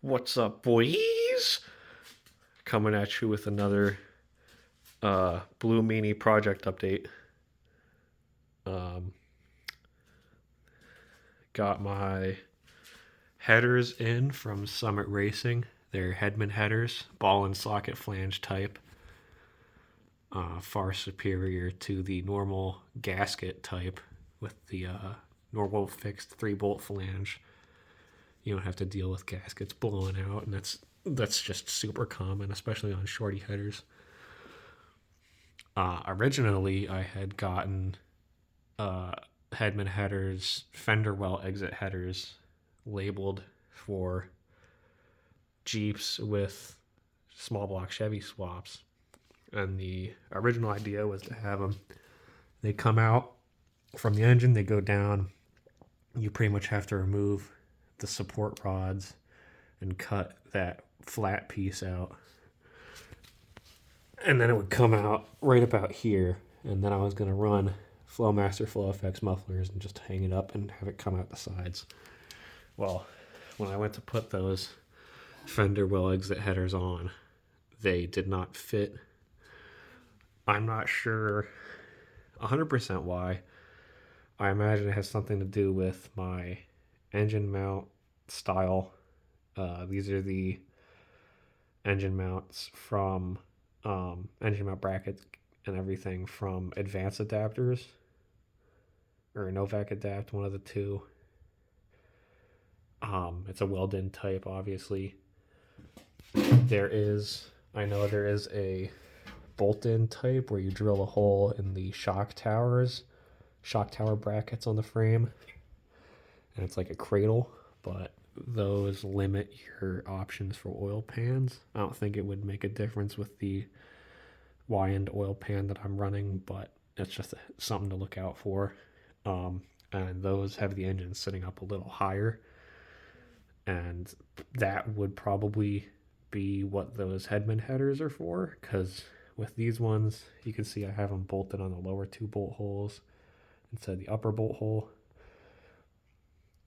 What's up, boys? Coming at you with another Blue Meanie project update. Um, got my headers in from Summit Racing. They're Headman headers, ball and socket flange type. Far superior to the normal gasket type with the normal fixed 3-bolt flange. You don't have to deal with gaskets blowing out, and that's just super common, especially on shorty headers. Originally, I had gotten uh, Headman headers, fender well exit headers labeled for Jeeps with small block Chevy swaps. And the original idea was to have them, they come out from the engine, they go down. You pretty much have to remove the support rods and cut that flat piece out. And then it would come out right about here. And then I was going to run Flowmaster Flow Effects mufflers and just hang it up and have it come out the sides. Well, when I went to put those fender well exit headers on, they did not fit. I'm not sure 100% why. I imagine it has something to do with my engine mount style. These are the engine mounts from engine mount brackets and everything from Advanced Adapters or Novak Adapt, one of the two. It's a weld-in type, obviously. I know there is a bolt-in type where you drill a hole in the shock tower brackets on the frame, and it's like a cradle, but those limit your options for oil pans. I don't think it would make a difference with the Y-end oil pan that I'm running, but it's just something to look out for. And those have the engine sitting up a little higher, and that would probably be what those Headman headers are for, because with these ones, you can see I have them bolted on the lower 2 bolt holes instead of the upper bolt hole.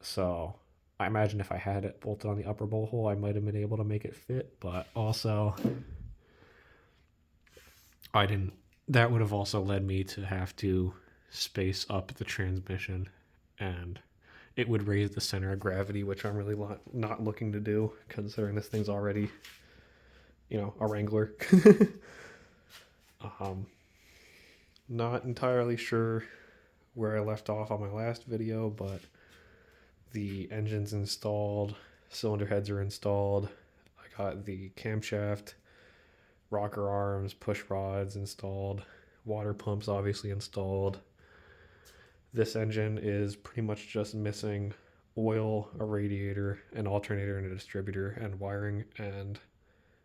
So I imagine if I had it bolted on the upper bolt hole, I might have been able to make it fit, but also that would have also led me to have to space up the transmission, and it would raise the center of gravity, which I'm really not looking to do, considering this thing's already, a Wrangler. Not entirely sure where I left off on my last video, but the engine's installed, cylinder heads are installed. I got the camshaft, rocker arms, push rods installed, water pumps obviously installed. This engine is pretty much just missing oil, a radiator, an alternator, and a distributor, and wiring. And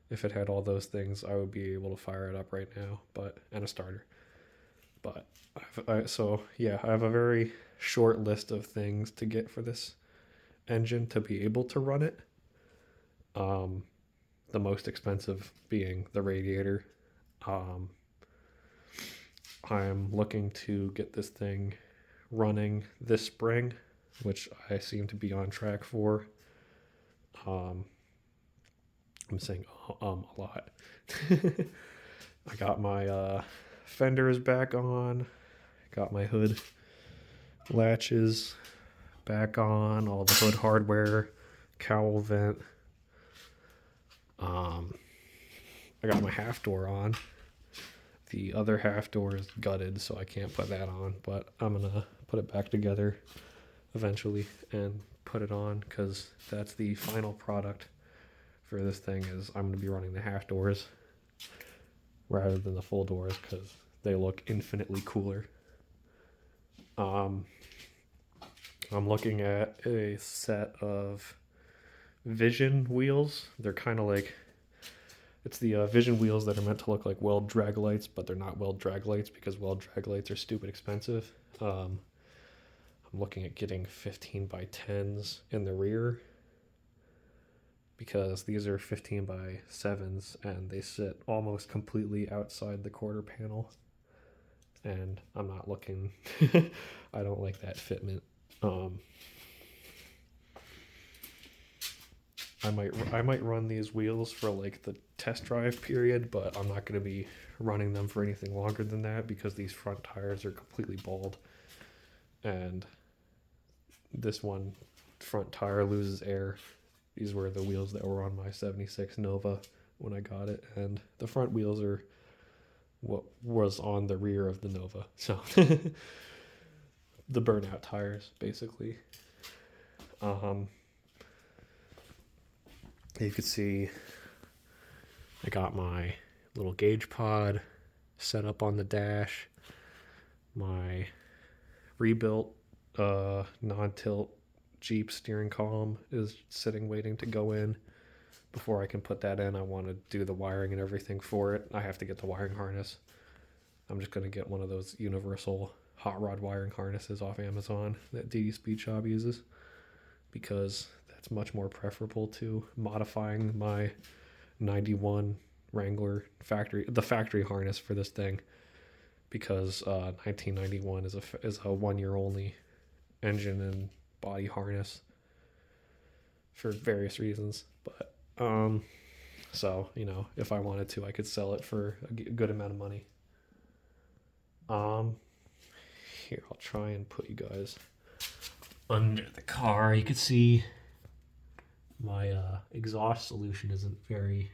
if it had all those things, I would be able to fire it up right now, and a starter. But I have a very short list of things to get for this engine to be able to run it. The most expensive being the radiator. I'm looking to get this thing running this spring, which I seem to be on track for. I'm saying a lot. I got my fenders back on, got my hood latches back on, all the hood hardware, cowl vent. I got my half door on. The other half door is gutted, so I can't put that on, but I'm gonna put it back together eventually and put it on, because that's the final product for this thing. Is I'm gonna be running the half doors rather than the full doors, because they look infinitely cooler. I'm looking at a set of Vision wheels. They're kind of like, it's the Vision wheels that are meant to look like weld drag lights, but they're not weld drag lights because weld drag lights are stupid expensive. I'm looking at getting 15 by 10s in the rear, because these are 15 by 7s and they sit almost completely outside the quarter panel, and I'm not looking I don't like that fitment. I might run these wheels for like the test drive period, but I'm not going to be running them for anything longer than that because these front tires are completely bald, and this one front tire loses air. These were the wheels that were on my 76 Nova when I got it, and the front wheels are what was on the rear of the Nova. So the burnout tires, basically. You could see I got my little gauge pod set up on the dash. My rebuilt non-tilt Jeep steering column is sitting waiting to go in. Before I can put that in, I want to do the wiring and everything for it. I have to get the wiring harness. I'm just going to get one of those universal hot rod wiring harnesses off Amazon that DD Speed Shop uses, because that's much more preferable to modifying my 91 Wrangler factory harness for this thing, because 1991 is a 1 year only engine and body harness for various reasons. But so, you know, if I wanted to, I could sell it for a good amount of money. Here, I'll try and put you guys under the car. You can see my exhaust solution isn't very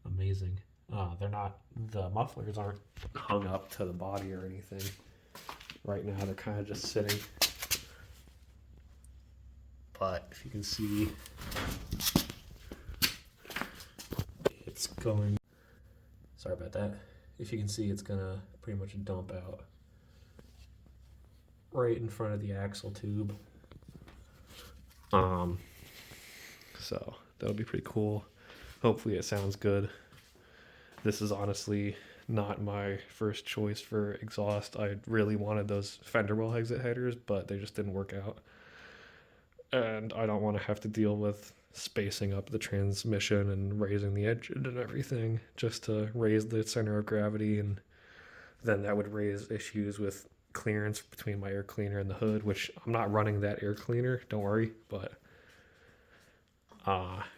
amazing. The mufflers aren't hung up to the body or anything. Right now, they're kind of just sitting. But if you can see, it's going, sorry about that. If you can see, it's gonna pretty much dump out right in front of the axle tube. So that'll be pretty cool. Hopefully it sounds good. This is honestly not my first choice for exhaust. I really wanted those fender well exit headers, but they just didn't work out. And I don't want to have to deal with spacing up the transmission and raising the engine and everything just to raise the center of gravity, and then that would raise issues with clearance between my air cleaner and the hood, which I'm not running that air cleaner, don't worry, but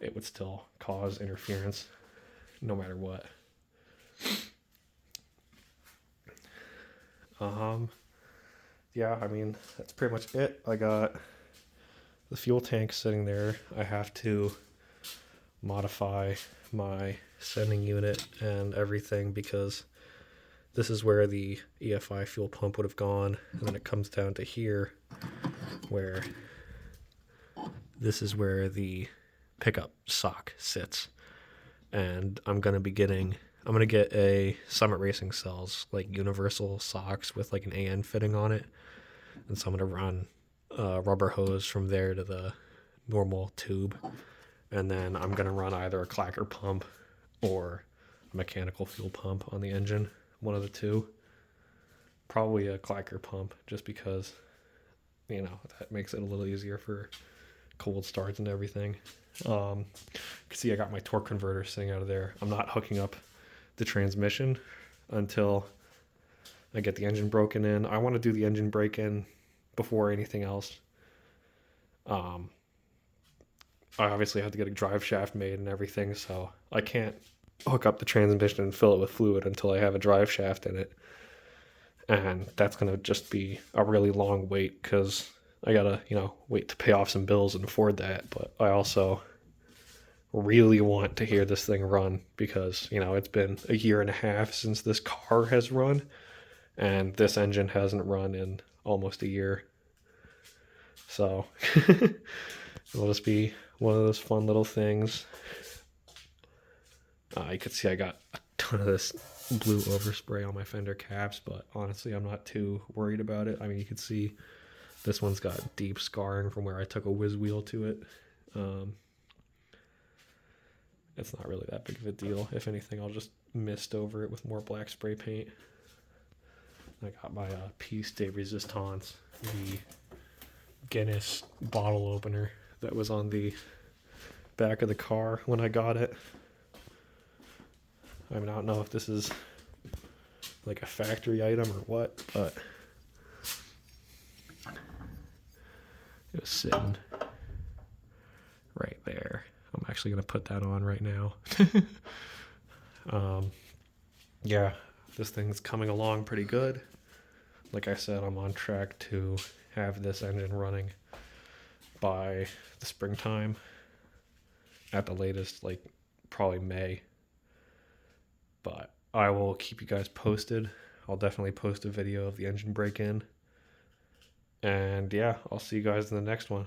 it would still cause interference no matter what. Yeah, I mean, that's pretty much it. I got the fuel tank sitting there. I have to modify my sending unit and everything because this is where the EFI fuel pump would have gone, and then it comes down to here where this is where the pickup sock sits. And I'm going to get a Summit Racing Cells, like universal socks with like an AN fitting on it. And so I'm going to run rubber hose from there to the normal tube, and then I'm going to run either a clacker pump or a mechanical fuel pump on the engine, one of the two. Probably a clacker pump, just because, you know, that makes it a little easier for cold starts and everything. You can see I got my torque converter sitting out of there. I'm not hooking up the transmission until I get the engine broken in. I want to do the engine break-in before anything else. I obviously have to get a drive shaft made and everything, so I can't hook up the transmission and fill it with fluid until I have a drive shaft in it. And that's going to just be a really long wait because I got to, you know, wait to pay off some bills and afford that. But I also really want to hear this thing run because, you know, it's been a year and a half since this car has run, and this engine hasn't run in almost a year. So it'll just be one of those fun little things. You could see I got a ton of this blue overspray on my fender caps, but honestly, I'm not too worried about it. I mean, you can see this one's got deep scarring from where I took a whiz wheel to it. It's not really that big of a deal. If anything, I'll just mist over it with more black spray paint. I got my Piece de Resistance, the Guinness bottle opener that was on the back of the car when I got it. I mean, I don't know if this is like a factory item or what, but it was sitting right there. actually going to put that on right now. Yeah, this thing's coming along pretty good. Like I said, I'm on track to have this engine running by the springtime, at the latest, like probably May. But I will keep you guys posted. I'll definitely post a video of the engine break-in. And yeah, I'll see you guys in the next one.